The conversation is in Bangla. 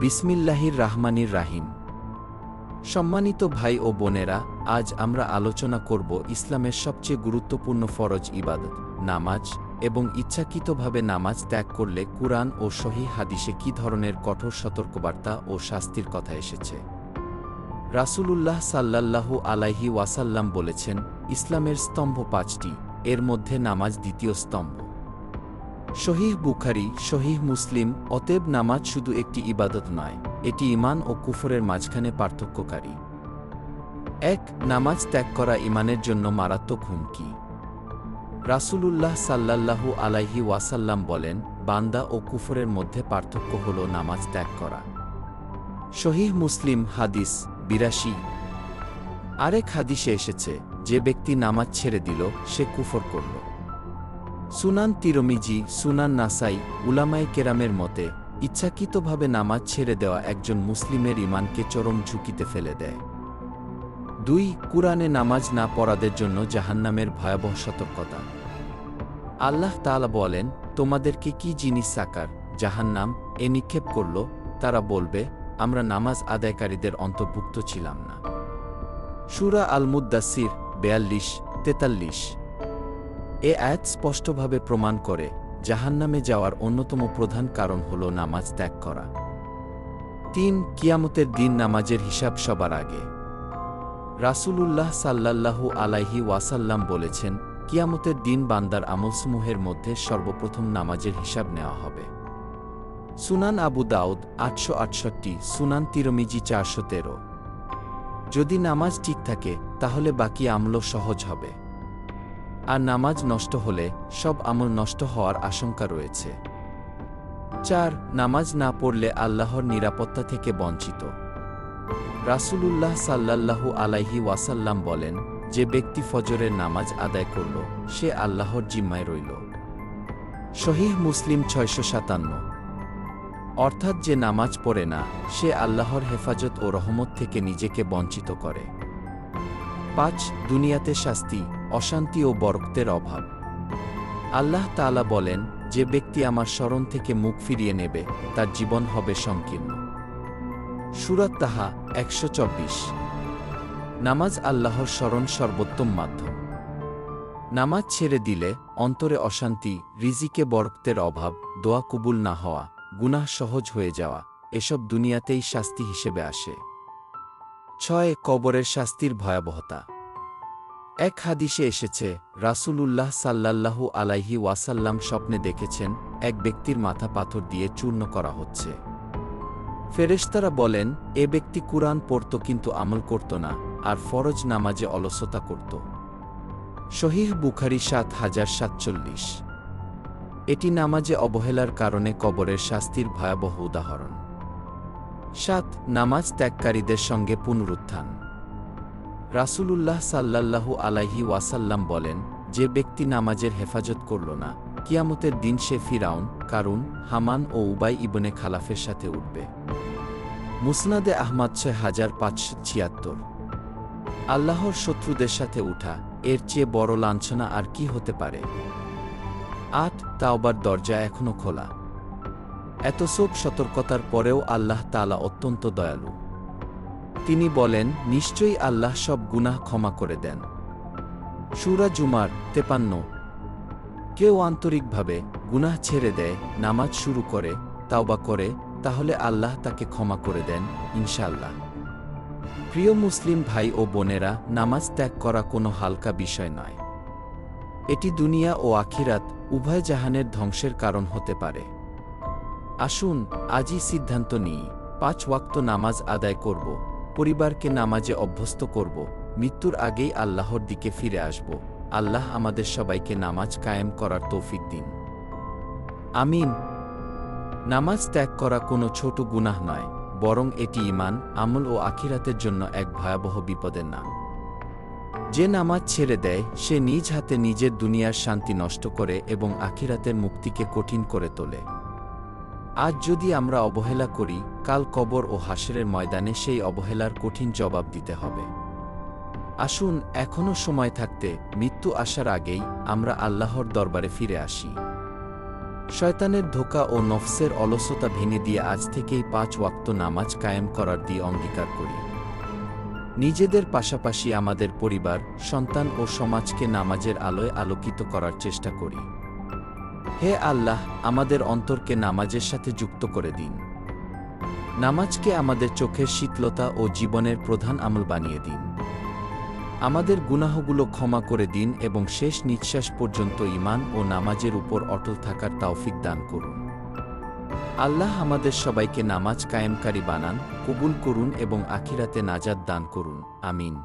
বিসমিল্লাহির রাহমানির রাহিম। সম্মানিত ভাই ও বোনেরা, আজ আমরা আলোচনা করব ইসলামের সবচেয়ে গুরুত্বপূর্ণ ফরজ ইবাদত নামাজ এবং ইচ্ছাকৃতভাবে নামাজ ত্যাগ করলে কুরআন ও সহিহ হাদিসে কী ধরনের কঠোর সতর্কবার্তা ও শাস্তির কথা এসেছে। রাসূলুল্লাহ সাল্লাল্লাহু আলাইহি ওয়াসাল্লাম বলেছেন, ইসলামের স্তম্ভ পাঁচটি, এর মধ্যে নামাজ দ্বিতীয় স্তম্ভ। সহিহ বুখারী, সহিহ মুসলিম। অতএব নামাজ শুধু একটি ইবাদত নয়, এটি ঈমান ও কুফরের মাঝখানে পার্থক্যকারী। ১. নামাজ ত্যাগ করা ঈমানের জন্য মারাত্মক হুমকি। রাসূলুল্লাহ সাল্লাল্লাহু আলাইহি ওয়াসাল্লাম বলেন, বান্দা ও কুফরের মধ্যে পার্থক্য হল নামাজ ত্যাগ করা। সহিহ মুসলিম হাদিস ৮২। আরেক হাদিসে এসেছে, যে ব্যক্তি নামাজ ছেড়ে দিল সে কুফর করল। সুনান তিরমিজি, সুনান নাসাই। উলামায়ে কেরামের মতে, ইচ্ছাকৃতভাবে নামাজ ছেড়ে দেওয়া একজন মুসলিমের ঈমানকে চরম ঝুঁকিতে ফেলে দেয়। ২. কুরআনে নামাজ না পড়াদের জন্য জাহান্নামের ভয়াবহ সতর্কতা। আল্লাহ তাআলা বলেন, তোমাদেরকে কি জিনিস সাকার, জাহান্নাম এ নিক্ষেপ করল? তারা বলবে, আমরা নামাজ আদায়কারীদের অন্তর্ভুক্ত ছিলাম না। সূরা আল মুদ্দাসির ৪২-৪৩। এ আয়াত স্পষ্টভাবে প্রমাণ করে, জাহান্নামে যাওয়ার অন্যতম প্রধান কারণ হল নামাজ ত্যাগ করা। ৩. কিয়ামতের দিন নামাজের হিসাব সবার আগে। রাসূলুল্লাহ সাল্লাল্লাহু আলাইহি ওয়াসাল্লাম বলেছেন, কিয়ামতের দিন বান্দার আমলসমূহের মধ্যে সর্বপ্রথম নামাজের হিসাব নেওয়া হবে। সুনান আবু দাউদ ৮৬৮, সুনান তিরমিজি ৪১৩। যদি নামাজ ঠিক থাকে তাহলে বাকি আমলও সহজ হবে, আর নামাজ নষ্ট হলে সব আমল নষ্ট হওয়ার আশঙ্কা রয়েছে। ৪. নামাজ না পড়লে আল্লাহর নিরাপত্তা থেকে বঞ্চিত। রাসূলুল্লাহ সাল্লাল্লাহু আলাইহি ওয়াসাল্লাম বলেন, যে ব্যক্তি ফজরের নামাজ আদায় করল সে আল্লাহর জিম্মায় রইল। সহিহ মুসলিম ৬৫৭। অর্থাৎ যে নামাজ পড়ে না সে আল্লাহর হেফাজত ও রহমত থেকে নিজেকে বঞ্চিত করে। ৫. দুনিয়াতে শাস্তি, অশান্তি ও বরকতের অভাব। আল্লাহ তাআলা বলেন, যে ব্যক্তি আমার স্মরণ থেকে মুখ ফিরিয়ে নেবে তার জীবন হবে সংকীর্ণ। সূরা তাহা ১২৪। নামাজ আল্লাহর স্মরণ সর্বোত্তম মাধ্যম। নামাজ ছেড়ে দিলে অন্তরে অশান্তি, রিজিকে বরকতের অভাব, দোয়া কবুল না হওয়া, গুনাহ সহজ হয়ে যাওয়া এসব দুনিয়াতেই শাস্তি হিসেবে আসে। ৬. কবরের শাস্তির ভয়াবহতা। এক হাদিসে এসেছে, রাসূলুল্লাহ সাল্লাল্লাহু আলাইহি ওয়াসাল্লাম স্বপ্নে দেখেছেন এক ব্যক্তির মাথা পাথর দিয়ে চূর্ণ করা হচ্ছে। ফেরেশতারা বলেন, এ ব্যক্তি কুরআন পড়ত কিন্তু আমল করত না, আর ফরজ নামাজে অলসতা করত। সহিহ বুখারী ৭০৪৭। এটি নামাজে অবহেলার কারণে কবরের শাস্তির ভয়াবহ উদাহরণ। ৭. নামাজ ত্যাগকারীদের সঙ্গে পুনরুত্থান। রাসূলুল্লাহ সাল্লাল্লাহু আলাইহি ওয়াসাল্লাম বলেন, যে ব্যক্তি নামাজের হেফাজত করল না, কিয়ামতের দিন সে ফিরাউন, কারুন, হামান ও উবাই ইবনে খালাফের সাথে উঠবে। মুসনাদে আহমদ ৬৫৭৬। আল্লাহর শত্রুদের সাথে উঠা, এর চেয়ে বড় লাঞ্ছনা আর কি হতে পারে। ৮. তাওবার দরজা এখনও খোলা। এত সব সতর্কতার পরেও আল্লাহ তাআলা অত্যন্ত দয়ালু। তিনি বলেন, নিশ্চয়ই আল্লাহ সব গুনাহ ক্ষমা করে দেন। সূরা জুমার ৫৩। কেউ আন্তরিকভাবে গুনাহ ছেড়ে দেয়, নামাজ শুরু করে, তাওবা করে, তাহলে আল্লাহ তাকে ক্ষমা করে দেন ইনশাআল্লাহ। প্রিয় মুসলিম ভাই ও বোনেরা, নামাজ ত্যাগ করা কোনো হালকা বিষয় নয়। এটি দুনিয়া ও আখিরাত উভয় জাহানের ধ্বংসের কারণ হতে পারে। আসুন আজই সিদ্ধান্ত নিই, ৫ ওয়াক্ত নামাজ আদায় করব, পরিবারকে নামাজে অভ্যস্ত করব, মৃত্যুর আগেই আল্লাহর দিকে ফিরে আসব। আল্লাহ আমাদের সবাইকে নামাজ কায়েম করার তৌফিক দিন। আমিন। নামাজ ত্যাগ করা কোনো ছোট গুনাহ নয়, বরং এটি ঈমান, আমল ও আখিরাতের জন্য এক ভয়াবহ বিপদের নাম। যে নামাজ ছেড়ে দেয় সে নিজ হাতে নিজের দুনিয়ার শান্তি নষ্ট করে এবং আখিরাতের মুক্তিকে কঠিন করে তোলে। আজ যদি আমরা অবহেলা করি, কাল কবর ও হাসরের ময়দানে সেই অবহেলার কঠিন জবাব দিতে হবে। আসুন এখনও সময় থাকতে, মৃত্যু আসার আগেই আমরা আল্লাহর দরবারে ফিরে আসি। শয়তানের ধোঁকা ও নফসের অলসতা ভেঙে দিয়ে আজ থেকেই 5 ওয়াক্ত নামাজ কায়েম করার দিয়ে অঙ্গীকার করি। নিজেদের পাশাপাশি আমাদের পরিবার, সন্তান ও সমাজকে নামাজের আলোয় আলোকিত করার চেষ্টা করি। হে আল্লাহ, আমাদের অন্তরকে নামাজের সাথে যুক্ত করে দিন। নামাজকে আমাদের চোখের শীতলতা ও জীবনের প্রধান আমল বানিয়ে দিন। আমাদের গুনাহগুলো ক্ষমা করে দিন এবং শেষ নিঃশ্বাস পর্যন্ত ঈমান ও নামাজের উপর অটল থাকার তৌফিক দান করুন। আল্লাহ আমাদের সবাইকে নামাজ কায়েমকারী বানান, কবুল করুন এবং আখিরাতে নাজাত দান করুন। আমিন।